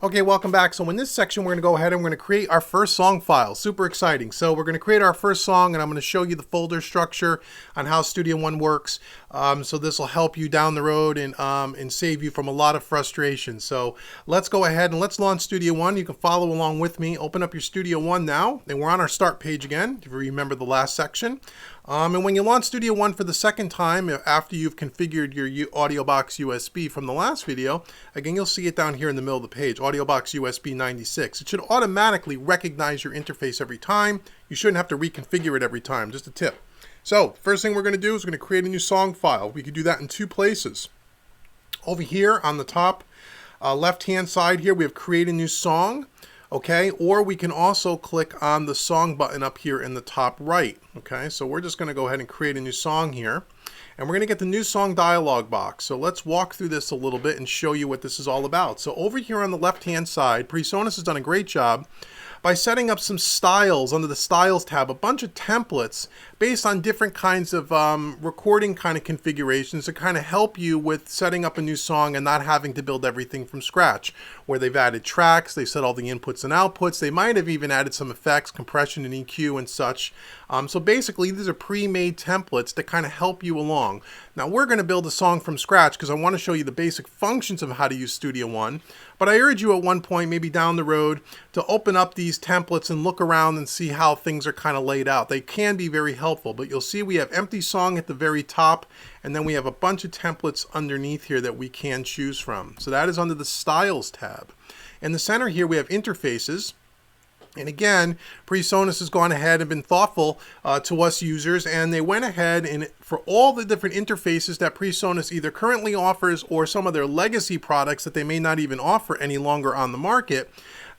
Okay, welcome back. So in this section, we're going to go ahead and we're going to create our first song file. Super exciting. So we're going to create our first song, and I'm going to show you the folder structure on how Studio One works. So this will help you down the road and save you from a lot of frustration. So let's go ahead and let's launch Studio One. You can follow along with me. Open up your Studio One now, and we're on our start page again, if you remember the last section. And when you launch Studio One for the second time, after you've configured your audio box USB from the last video, again, you'll see it down here in the middle of the page, audio box USB 96. It should automatically recognize your interface every time. You shouldn't have to reconfigure it every time, just a tip. So first thing we're going to do is we're going to create a new song file. We can do that in two places. Over here on the top left-hand side here, we have create a new song. Okay, or we can also click on the song button up here in the top right. Okay, so we're just going to go ahead and create a new song here, and we're going to get the new song dialog box. So let's walk through this a little bit and show you what this is all about. So over here on the left hand side, PreSonus has done a great job by setting up some styles under the styles tab, a bunch of templates based on different kinds of recording kind of configurations to kind of help you with setting up a new song and not having to build everything from scratch, where they've added tracks, they set all the inputs and outputs, they might have even added some effects, compression and EQ and such. So basically these are pre-made templates to kind of help you along. Now we're going to build a song from scratch because I want to show you the basic functions of how to use Studio One, but I urge you at one point, maybe down the road, to open up these templates and look around and see how things are kind of laid out. They can be very helpful, but you'll see we have empty song at the very top, and then we have a bunch of templates underneath here that we can choose from. So that is under the Styles tab. In the center here we have interfaces. And again, PreSonus has gone ahead and been thoughtful to us users, and they went ahead and for all the different interfaces that PreSonus either currently offers or some of their legacy products that they may not even offer any longer on the market,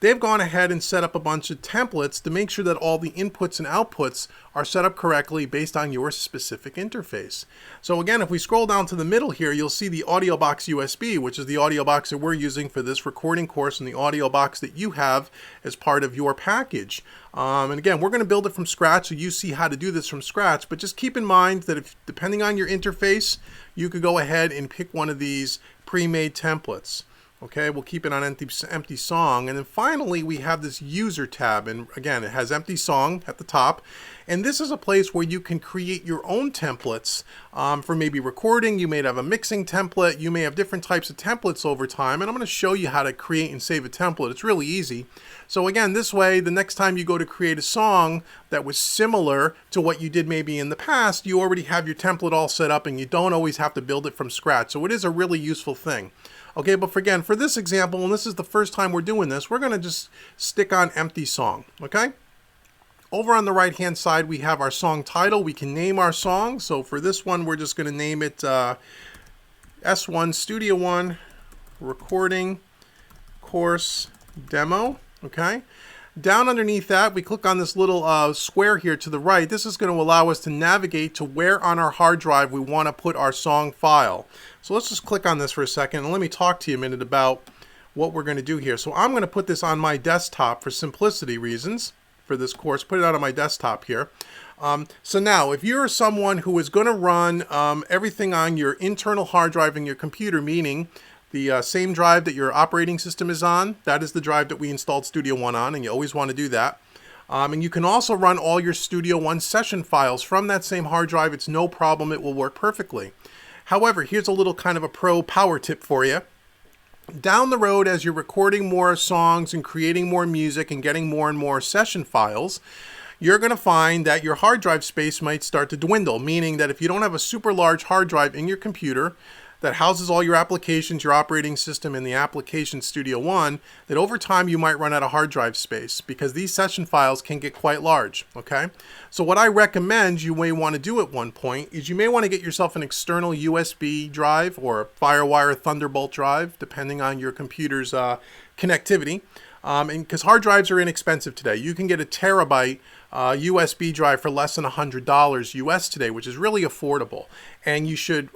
they've gone ahead and set up a bunch of templates to make sure that all the inputs and outputs are set up correctly based on your specific interface. So again, if we scroll down to the middle here, you'll see the audio box USB, which is the audio box that we're using for this recording course and the audio box that you have as part of your package. And again, we're going to build it from scratch, so you see how to do this from scratch, but just keep in mind that if, depending on your interface, you could go ahead and pick one of these pre-made templates. Okay, we'll keep it on empty song. And then finally, we have this user tab. And again, it has empty song at the top. And this is a place where you can create your own templates for maybe recording. You may have a mixing template. You may have different types of templates over time. And I'm going to show you how to create and save a template. It's really easy. So again, this way, the next time you go to create a song that was similar to what you did maybe in the past, you already have your template all set up and you don't always have to build it from scratch. So it is a really useful thing. Okay, but again, for this example, and this is the first time we're doing this, we're going to just stick on empty song, okay? Over on the right-hand side, we have our song title. We can name our song. So for this one, we're just going to name it S1 Studio One Recording Course Demo, okay? Down underneath that, we click on this little square here to the right. This is going to allow us to navigate to where on our hard drive we want to put our song file. So let's just click on this for a second and let me talk to you a minute about what we're going to do here. So I'm going to put this on my desktop for simplicity reasons for this course. Put it out on my desktop here. So now, if you're someone who is going to run everything on your internal hard drive in your computer, meaning the same drive that your operating system is on, that is the drive that we installed Studio One on, and you always want to do that. And you can also run all your Studio One session files from that same hard drive. It's no problem. It will work perfectly. However, here's a little kind of a pro power tip for you. Down the road, as you're recording more songs and creating more music and getting more and more session files, you're going to find that your hard drive space might start to dwindle, meaning that if you don't have a super large hard drive in your computer that houses all your applications, your operating system, and the application Studio One, that over time you might run out of hard drive space because these session files can get quite large, okay? So what I recommend you may want to do at one point is you may want to get yourself an external USB drive or FireWire Thunderbolt drive, depending on your computer's connectivity. And because hard drives are inexpensive today. You can get a terabyte USB drive for less than $100 US today, which is really affordable. And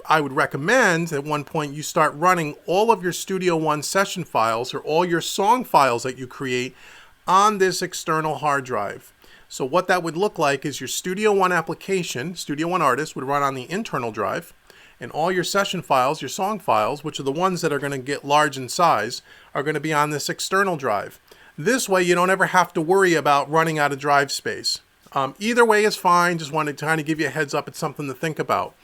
I would recommend at one point you start running all of your Studio One session files or all your song files that you create on this external hard drive. So what that would look like is your Studio One application, Studio One Artist, would run on the internal drive. And all your session files, your song files, which are the ones that are going to get large in size, are going to be on this external drive. This way you don't ever have to worry about running out of drive space. Either way is fine, just wanted to kind of give you a heads up. It's something to think about.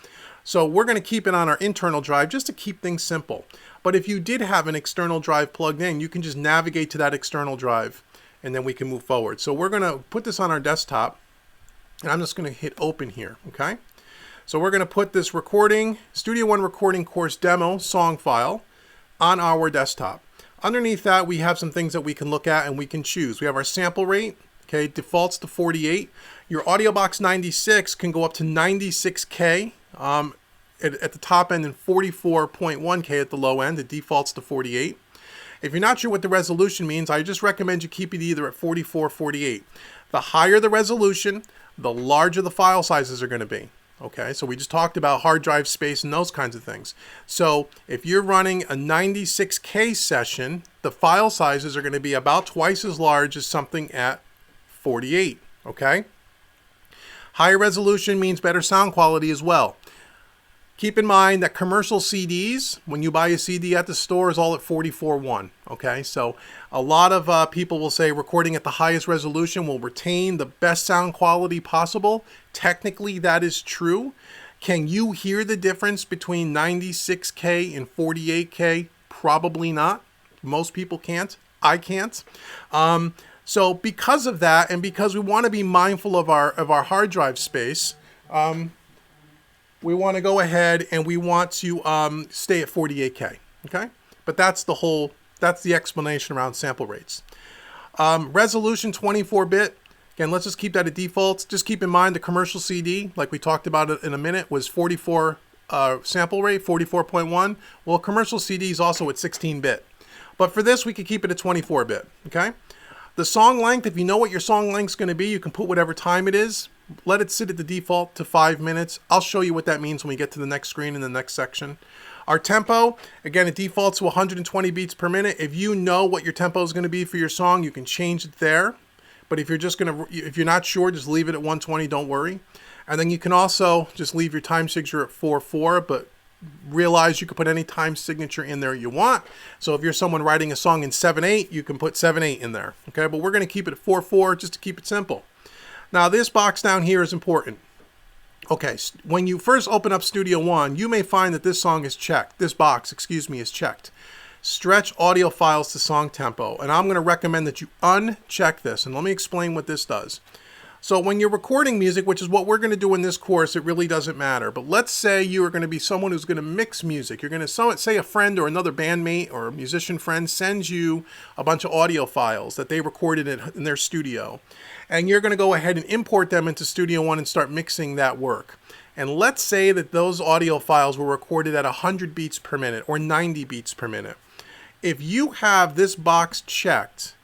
So we're going to keep it on our internal drive just to keep things simple. But if you did have an external drive plugged in, you can just navigate to that external drive and then we can move forward. So we're going to put this on our desktop and I'm just going to hit open here, okay? So we're going to put this recording, Studio One recording course demo song file on our desktop. Underneath that, we have some things that we can look at and we can choose. We have our sample rate, okay, defaults to 48. Your audio box 96 can go up to 96K at the top end and 44.1K at the low end. It defaults to 48. If you're not sure what the resolution means, I just recommend you keep it either at 44 or 48. The higher the resolution, the larger the file sizes are going to be. Okay, so we just talked about hard drive space and those kinds of things. So if you're running a 96K session, the file sizes are going to be about twice as large as something at 48. Okay, higher resolution means better sound quality as well. Keep in mind that commercial CDs, when you buy a CD at the store, is all at 44:1. Okay, so a lot of people will say recording at the highest resolution will retain the best sound quality possible. Technically, that is true. Can you hear the difference between 96K and 48K? Probably not. Most people can't. I can't. So because of that, and because we want to be mindful of our hard drive space, we want to go ahead and we want to stay at 48K, okay? But that's the explanation around sample rates. Resolution 24-bit, again, let's just keep that at default. Just keep in mind the commercial CD, like we talked about it in a minute, was 44 sample rate, 44.1. Well, commercial CD is also at 16-bit. But for this, we could keep it at 24-bit, okay? The song length, if you know what your song length is going to be, you can put whatever time it is. Let it sit at the default to 5 minutes. I'll show you what that means when we get to the next screen in the next section. Our tempo, again, it defaults to 120 beats per minute. If you know what your tempo is going to be for your song, you can change it there. But if you're not sure, just leave it at 120, don't worry. And then you can also just leave your time signature at 4/4, but realize you can put any time signature in there you want. So if you're someone writing a song in 7/8, you can put 7/8 in there. Okay, but we're going to keep it at 4/4 just to keep it simple. Now this box down here is important. Okay, when you first open up Studio One, you may find that this song is checked. This box, excuse me, is checked. Stretch audio files to song tempo. And I'm going to recommend that you uncheck this. And let me explain what this does. So when you're recording music, which is what we're going to do in this course, it really doesn't matter. But let's say you are going to be someone who's going to mix music. You're going to say a friend or another bandmate or a musician friend sends you a bunch of audio files that they recorded in their studio. And you're going to go ahead and import them into Studio One and start mixing that work. And let's say that those audio files were recorded at 100 beats per minute or 90 beats per minute. If you have this box checked,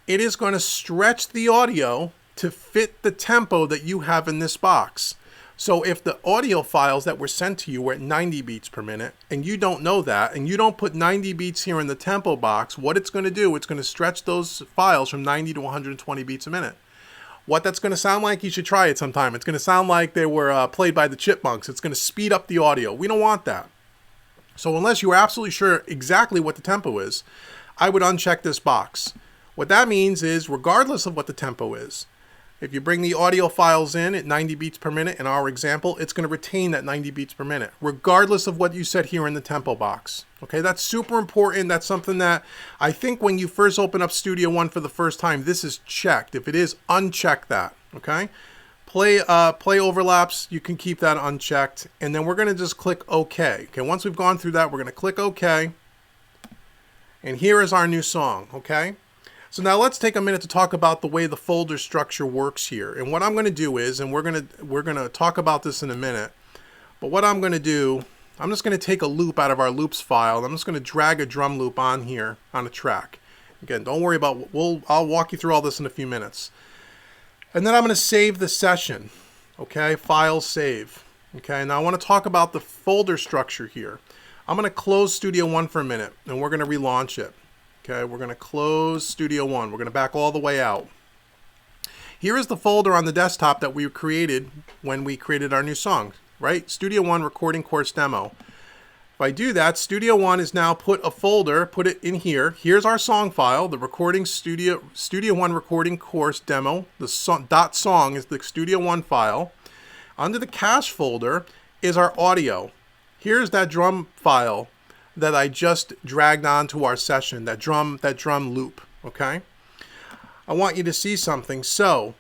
it is going to stretch the audio to fit the tempo that you have in this box. So if the audio files that were sent to you were at 90 beats per minute and you don't know that and you don't put 90 beats here in the tempo box, what it's going to do, it's going to stretch those files from 90 to 120 beats a minute. What that's going to sound like, you should try it sometime. It's going to sound like they were played by the Chipmunks. It's going to speed up the audio. We don't want that. So unless you're absolutely sure exactly what the tempo is, I would uncheck this box. What that means is, regardless of what the tempo is, if you bring the audio files in at 90 beats per minute, in our example, it's going to retain that 90 beats per minute, regardless of what you set here in the tempo box. Okay, that's super important. That's something that I think when you first open up Studio One for the first time, this is checked. If it is, uncheck that. Okay, play overlaps, you can keep that unchecked, and then we're going to just click OK. Okay, once we've gone through that, we're going to click OK, and here is our new song. Okay. So now let's take a minute to talk about the way the folder structure works here. And what I'm going to do is, and we're going to talk about this in a minute, but what I'm going to do, I'm just going to take a loop out of our loops file. And I'm just going to drag a drum loop on here on a track. Again, don't worry about, I'll walk you through all this in a few minutes. And then I'm going to save the session. Okay, file save. Okay, now I want to talk about the folder structure here. I'm going to close Studio One for a minute and we're going to relaunch it. Okay, we're going to close Studio One. We're going to back all the way out. Here is the folder on the desktop that we created when we created our new song, right? Studio One recording course demo. If I do that, Studio One is now put it in here. Here's our song file, the recording Studio One recording course demo. The .song is the Studio One file. Under the cache folder is our audio. Here's that drum file that I just dragged onto our session, that drum loop, okay? I want you to see something. So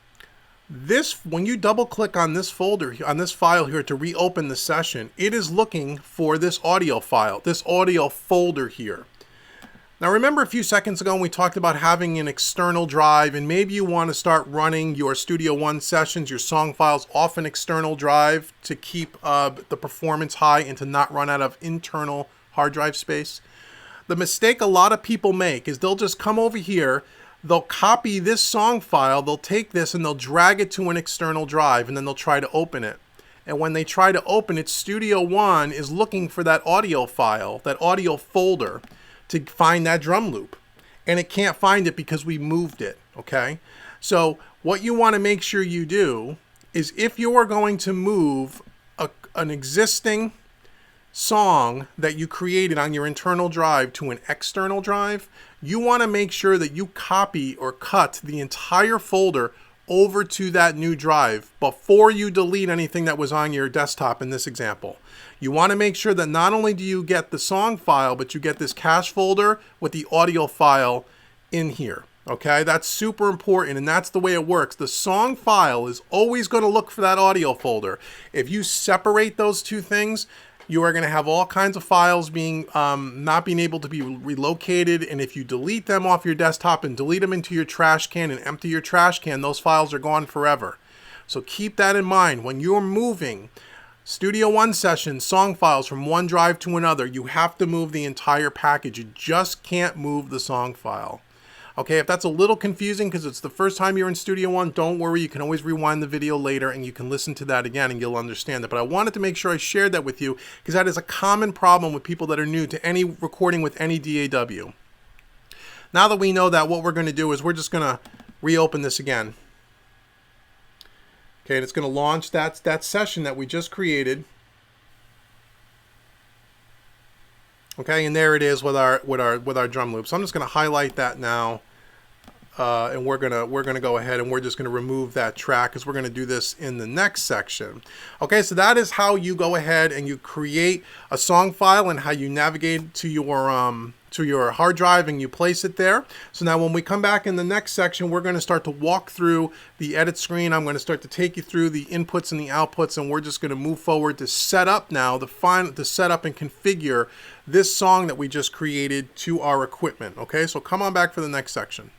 when you double click on this folder, on this file here to reopen the session, it is looking for this audio file, this audio folder here. Now remember a few seconds ago when we talked about having an external drive, and maybe you want to start running your Studio One sessions, your song files off an external drive to keep the performance high and to not run out of internal hard drive space. The mistake a lot of people make is they'll just come over here, they'll copy this song file, they'll take this and they'll drag it to an external drive, and then they'll try to open it. And when they try to open it, Studio One is looking for that audio file, that audio folder, to find that drum loop. And it can't find it because we moved it, okay? So what you want to make sure you do is, if you are going to move an existing song that you created on your internal drive to an external drive, you want to make sure that you copy or cut the entire folder over to that new drive before you delete anything that was on your desktop in this example. You want to make sure that not only do you get the song file, but you get this cache folder with the audio file in here. Okay, that's super important, and that's the way it works. The song file is always going to look for that audio folder. If you separate those two things, you are going to have all kinds of files being not being able to be relocated, and if you delete them off your desktop and delete them into your trash can and empty your trash can, those files are gone forever. So keep that in mind. When you're moving Studio One sessions, song files from one drive to another, you have to move the entire package. You just can't move the song file. Okay, if that's a little confusing because it's the first time you're in Studio One, don't worry. You can always rewind the video later and you can listen to that again and you'll understand it. But I wanted to make sure I shared that with you because that is a common problem with people that are new to any recording with any DAW. Now that we know that, what we're going to do is we're just going to reopen this again. Okay, and it's going to launch that session that we just created. Okay, and there it is with our drum loop. So I'm just going to highlight that now, and we're gonna go ahead and we're just going to remove that track because we're going to do this in the next section. Okay, so that is how you go ahead and you create a song file and how you navigate to your hard drive and you place it there. So now when we come back in the next section, we're going to start to walk through the edit screen. I'm going to start to take you through the inputs and the outputs, and we're just going to move forward to set up now, to set up and configure this song that we just created to our equipment. Okay, so come on back for the next section.